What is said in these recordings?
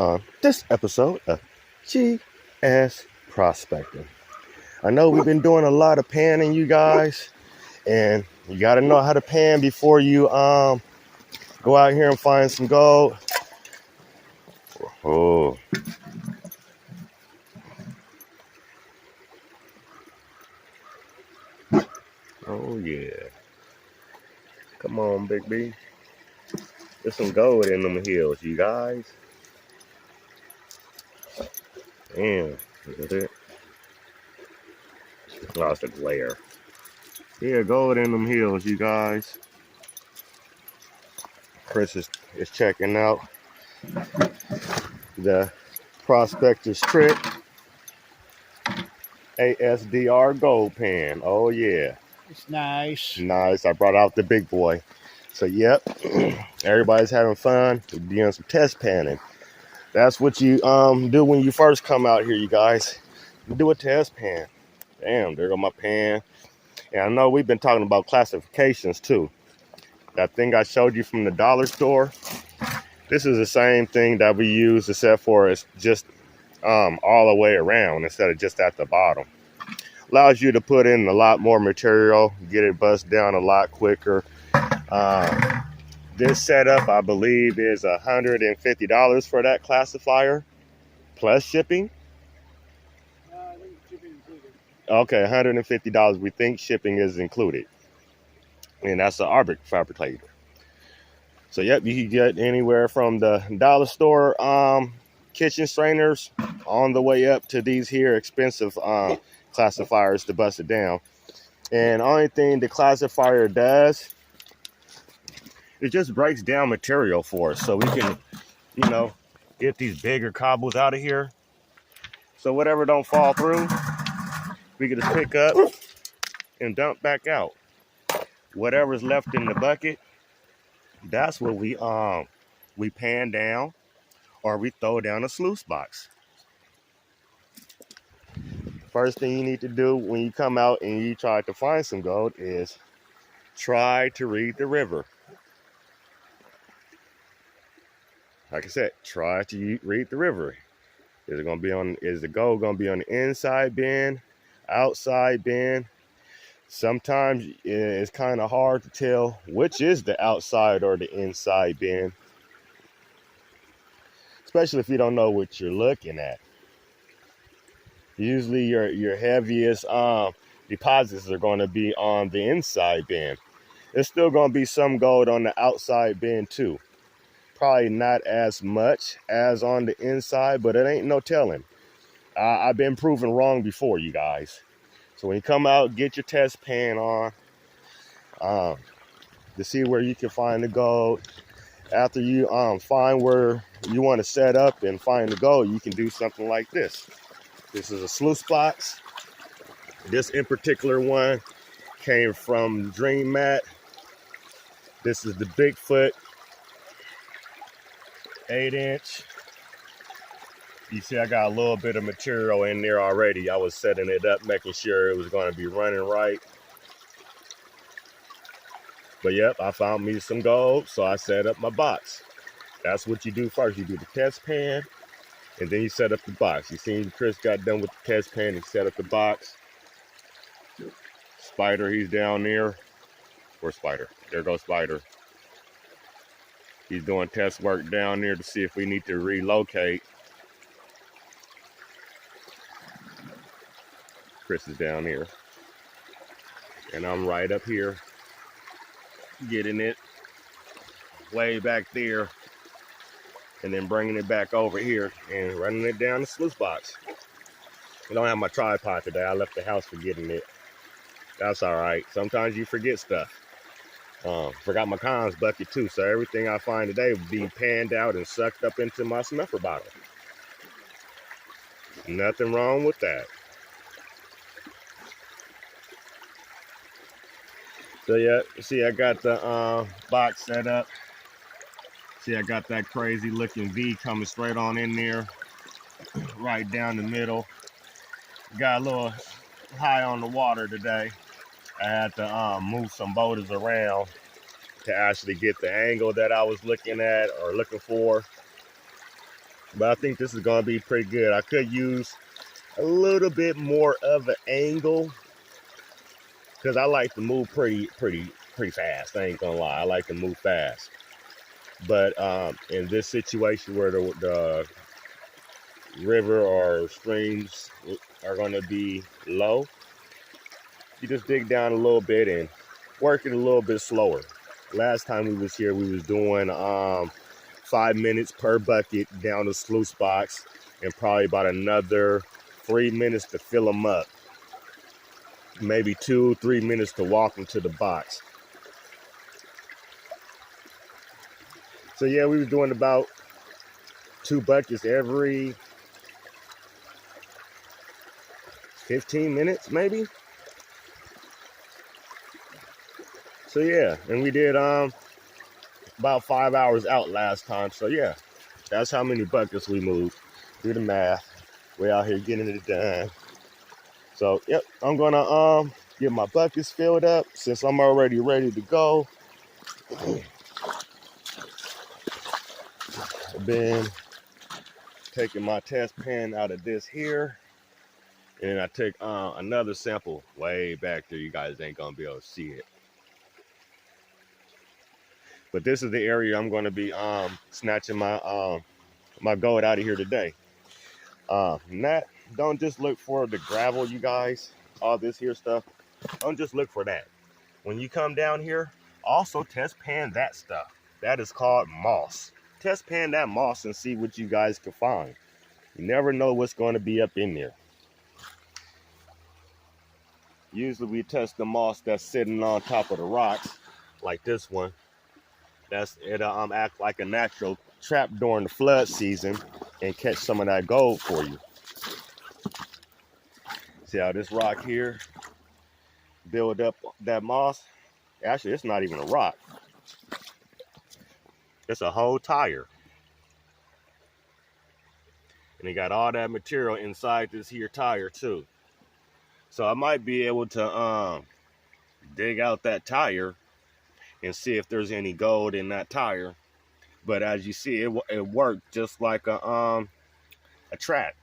on this episode of GS Prospecting. I know we've been doing a lot of panning, you guys, and you got to know how to pan before you go out here and find some gold. Oh. Oh, yeah. Come on, Big B. There's some gold in them hills, you guys. Damn. Look at it. Lost a glare. Yeah, gold in them hills, you guys. Chris is checking out the Prospector's Trick ASDR gold pan. Oh, yeah. It's nice. Nice. I brought out the big boy. So, yep. Everybody's having fun. We're doing some test panning. That's what you do when you first come out here, you guys. You do a test pan. Damn, there go my pan. And I know we've been talking about classifications, too. That thing I showed you from the dollar store, this is the same thing that we use, except for it's just all the way around instead of just at the bottom. Allows you to put in a lot more material, get it bust down a lot quicker. This setup, I believe, is $150 for that classifier, plus shipping. I think shipping included. Okay, $150. We think shipping is included. And that's an Arctic fabricator. So, yep, you can get anywhere from the dollar store kitchen strainers on the way up to these here expensive classifiers to bust it down. And only thing the classifier does, it just breaks down material for us so we can, get these bigger cobbles out of here. So whatever don't fall through, we can just pick up and dump back out. Whatever's left in the bucket, that's what we pan down or we throw down a sluice box. First thing you need to do when you come out and you try to find some gold is try to read the river. Like I said, try to read the river. Is the gold gonna be on the inside bin, outside bin? Sometimes it's kind of hard to tell which is the outside or the inside bin, especially if you don't know what you're looking at. Usually your heaviest deposits are going to be on the inside bin. There's still going to be some gold on the outside bin too. Probably not as much as on the inside, but it ain't no telling. I've been proven wrong before, you guys. So when you come out, get your test pan on to see where you can find the gold. After you find where you want to set up and find the gold, you can do something like this. This is a sluice box. This in particular one came from Dream Mat. This is the Bigfoot 8-inch. You see I got a little bit of material in there already. I was setting it up, making sure it was going to be running right. But yep, I found me some gold, so I set up my box. That's what you do first. You do the test pan, and then you set up the box. You seen Chris got done with the test pan and set up the box. Spider, he's down there. Where's Spider? There goes Spider. He's doing test work down there to see if we need to relocate. Chris is down here. And I'm right up here, getting it way back there, and then bringing it back over here and running it down the sluice box. I don't have my tripod today. I left the house forgetting it. That's all right. Sometimes you forget stuff. Forgot my cons bucket too, so everything I find today will be panned out and sucked up into my snuffer bottle. Nothing wrong with that. So yeah, see I got the box set up. See I got that crazy looking V coming straight on in there, right down the middle. Got a little high on the water today. I had to move some boulders around to actually get the angle that I was looking at or looking for. but I think this is gonna be pretty good. I could use a little bit more of an angle because I like to move pretty fast. I ain't gonna lie, I like to move fast. But in this situation where the river or streams are gonna be low, you just dig down a little bit and work it a little bit slower. Last time we was here, we was doing 5 minutes per bucket down the sluice box and probably about another 3 minutes to fill them up. Maybe 2-3 minutes to walk them to the box. So yeah, we was doing about 2 buckets every 15 minutes maybe. So yeah, and we did about 5 hours out last time. So yeah, that's how many buckets we moved. Do the math. We're out here getting it done. So yep, I'm gonna get my buckets filled up since I'm already ready to go. I've been taking my test pan out of this here, and I took another sample way back there. You guys ain't gonna be able to see it, but this is the area I'm gonna be snatching my my gold out of here today. Don't just look for the gravel, you guys. All this here stuff, don't just look for that. When you come down here, also test pan that stuff. That is called moss. Test pan that moss and see what you guys can find. You never know what's going to be up in there. Usually we test the moss that's sitting on top of the rocks, like this one. It'll act like a natural trap during the flood season and catch some of that gold for you. See how this rock here build up that moss? Actually, it's not even a rock. It's a whole tire. And it got all that material inside this here tire too. So I might be able to dig out that tire and see if there's any gold in that tire. But as you see, it worked just like a trap.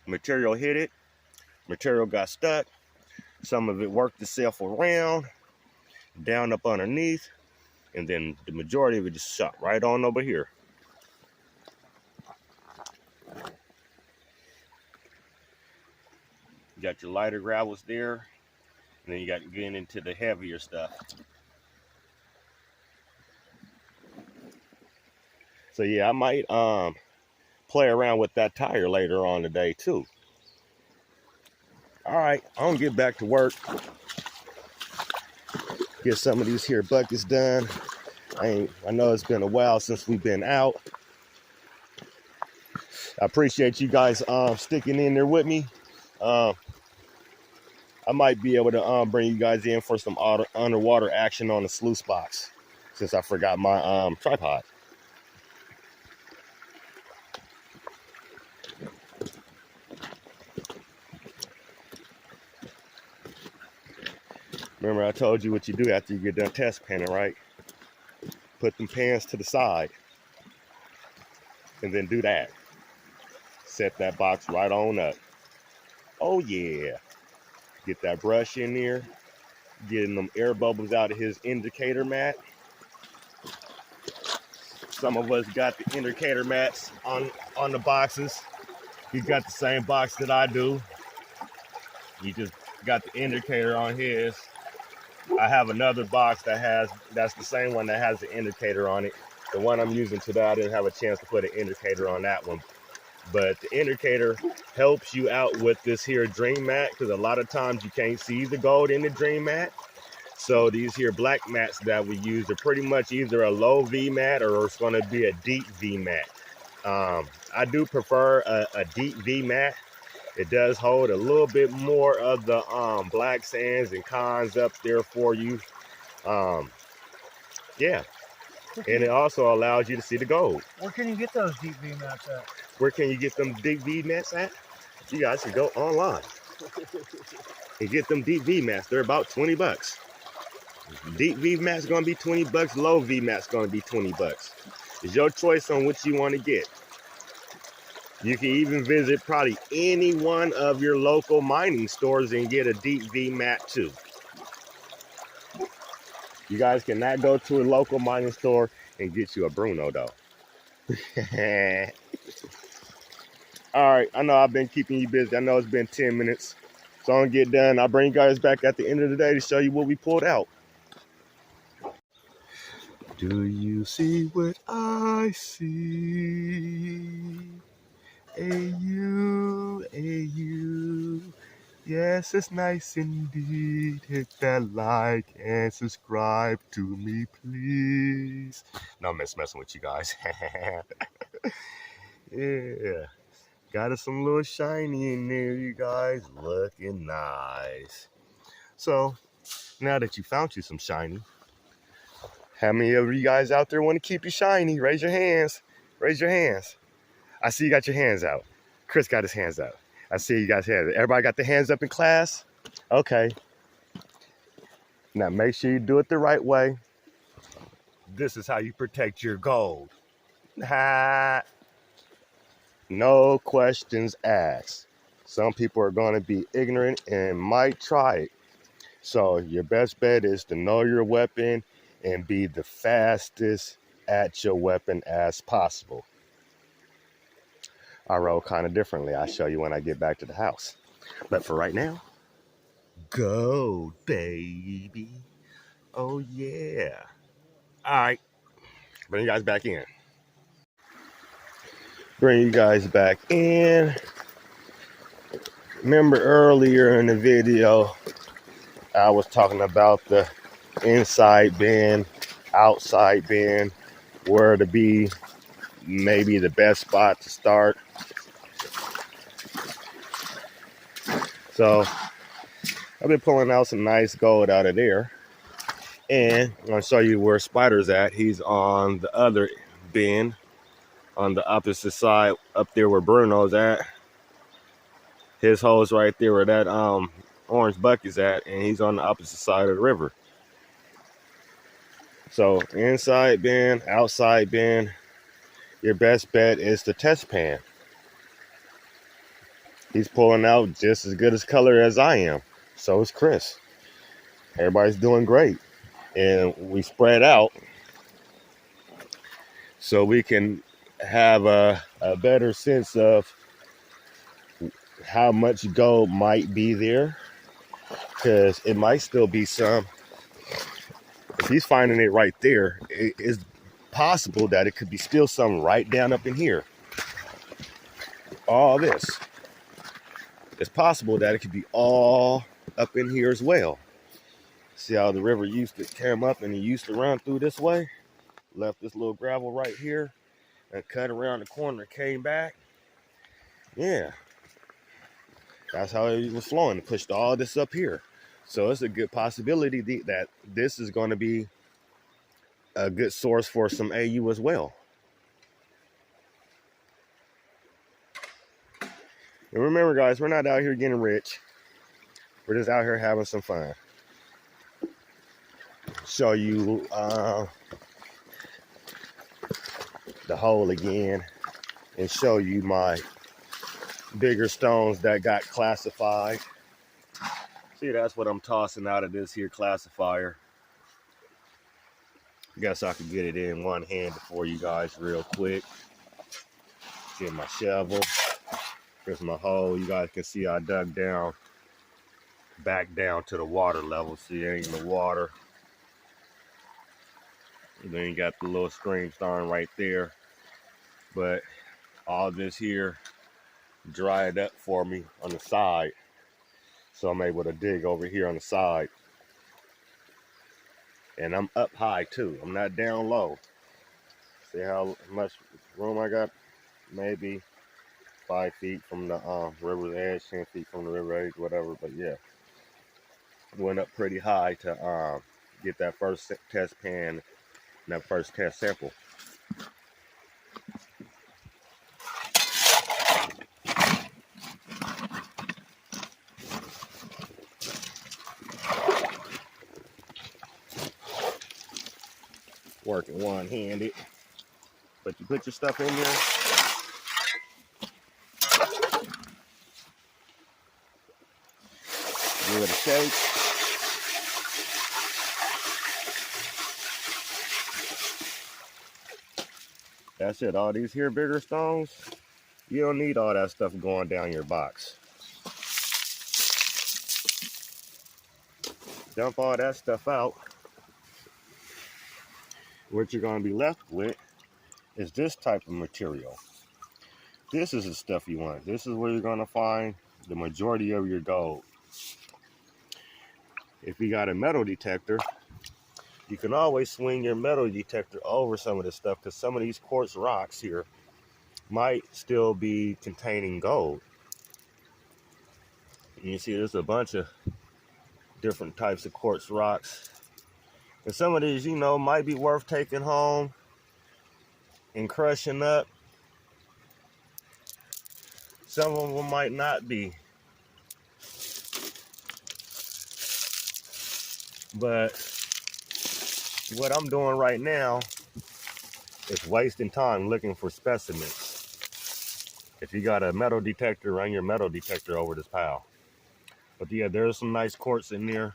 Material hit it. Material got stuck. Some of it worked itself around, down up underneath, and then the majority of it just shot right on over here. You got your lighter gravels there, and then you got getting into the heavier stuff. So yeah, I might play around with that tire later on today too. All right, I'm gonna get back to work. Get some of these here buckets done. I know it's been a while since we've been out. I appreciate you guys sticking in there with me. I might be able to bring you guys in for some underwater action on the sluice box since I forgot my tripod. Remember I told you what you do after you get done test panning, right? Put them pans to the side and then do that. Set that box right on up. Oh yeah. Get that brush in there. Getting them air bubbles out of his indicator mat. Some of us got the indicator mats on the boxes. He got the same box that I do. He just got the indicator on his. I have another box that's the same one that has the indicator on it. The one I'm using today, I didn't have a chance to put an indicator on that one. But the indicator helps you out with this here dream mat because a lot of times you can't see the gold in the dream mat. So these here black mats that we use are pretty much either a low V mat or it's going to be a deep V mat. I do prefer a deep V mat. It does hold a little bit more of the black sands and cons up there for you. Yeah. And it also allows you to see the gold. Where can you get those deep V mats at? Where can you get them deep V mats at? You guys can go online and get them deep V mats. They're about 20 bucks. Deep V mats gonna be 20 bucks. Low V mats gonna be 20 bucks. It's your choice on what you want to get. You can even visit probably any one of your local mining stores and get a deep V mat too. You guys cannot go to a local mining store and get you a Bruno though. All right, I know I've been keeping you busy. I know it's been 10 minutes. So I'm gonna get done. I'll bring you guys back at the end of the day to show you what we pulled out. Do you see what I see? AU. Yes, it's nice indeed. Hit that like and subscribe to me, please. No, I'm messing with you guys. Yeah. Got us some little shiny in there, you guys. Looking nice. So, now that you found you some shiny, how many of you guys out there want to keep you shiny? Raise your hands. Raise your hands. I see you got your hands out. Chris got his hands out. I see you guys' hands. Everybody got their hands up in class? Okay. Now make sure you do it the right way. This is how you protect your gold. No questions asked. Some people are going to be ignorant and might try it. So your best bet is to know your weapon and be the fastest at your weapon as possible. I roll kind of differently. I'll show you when I get back to the house. But for right now, go, baby. Oh, yeah. All right. Bring you guys back in. Bring you guys back in. Remember earlier in the video, I was talking about the inside bin, outside bin, where to be maybe the best spot to start. So I've been pulling out some nice gold out of there. And I'm going to show you where Spider's at. He's on the other bin, on the opposite side, up there where Bruno's at. His hole's right there where that orange bucket's at, and he's on the opposite side of the river. So inside bin, outside bin, your best bet is the test pan. He's pulling out just as good as color as I am. So is Chris. Everybody's doing great. And we spread out so we can have a better sense of how much gold might be there, because it might still be some. If he's finding it right there, it is possible that it could be still some right down up in here. All this. It's possible that it could be all up in here as well. See how the river used to come up and it used to run through this way? Left this little gravel right here and cut around the corner and came back. Yeah. That's how it was flowing. It pushed all this up here. So it's a good possibility that this is going to be a good source for some AU as well. And remember, guys, we're not out here getting rich. We're just out here having some fun. Show you the hole again and show you my bigger stones that got classified. See, that's what I'm tossing out of this here classifier. Guess I could get it in one hand for you guys real quick. Get my shovel. Here's my hole. You guys can see I dug down, back down to the water level. See, it ain't in the water. And then you got the little stream starting right there. But all this here dried up for me on the side. So I'm able to dig over here on the side. And I'm up high too. I'm not down low. See how much room I got? Maybe 5 feet from the river's edge, 10 feet from the river edge, whatever. But yeah, went up pretty high to get that first test pan and that first test sample. Working one-handed, but you put your stuff in there. shake. That's it. All these here bigger stones, you don't need all that stuff going down your box. Dump all that stuff out. What you're going to be left with is this type of material. This is the stuff you want. This is where you're going to find the majority of your gold. If you got a metal detector, you can always swing your metal detector over some of this stuff, because some of these quartz rocks here might still be containing gold. And you see there's a bunch of different types of quartz rocks. And some of these, you know, might be worth taking home and crushing up. Some of them might not be. But what I'm doing right now is wasting time looking for specimens. If you got a metal detector, run your metal detector over this pile. But yeah, there's some nice quartz in there.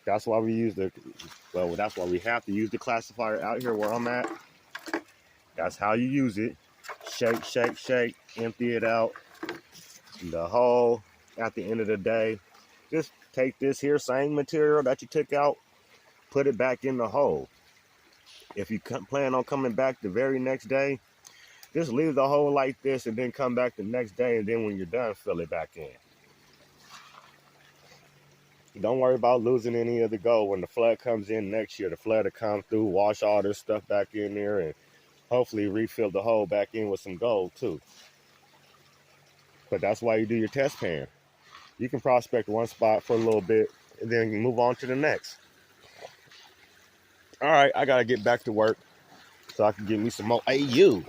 That's why we use that's why we have to use the classifier out here where I'm at. That's how you use it. Shake, shake, shake, empty it out. The hole, at the end of the day, just take this here same material that you took out, put it back in the hole. If you plan on coming back the very next day, just leave the hole like this and then come back the next day, and then when you're done, fill it back in. Don't worry about losing any of the gold. When the flood comes in next year, the flood will come through, wash all this stuff back in there, and hopefully refill the hole back in with some gold too. But that's why you do your test pan. You can prospect one spot for a little bit and then move on to the next. All right, I gotta get back to work so I can get me some more AU.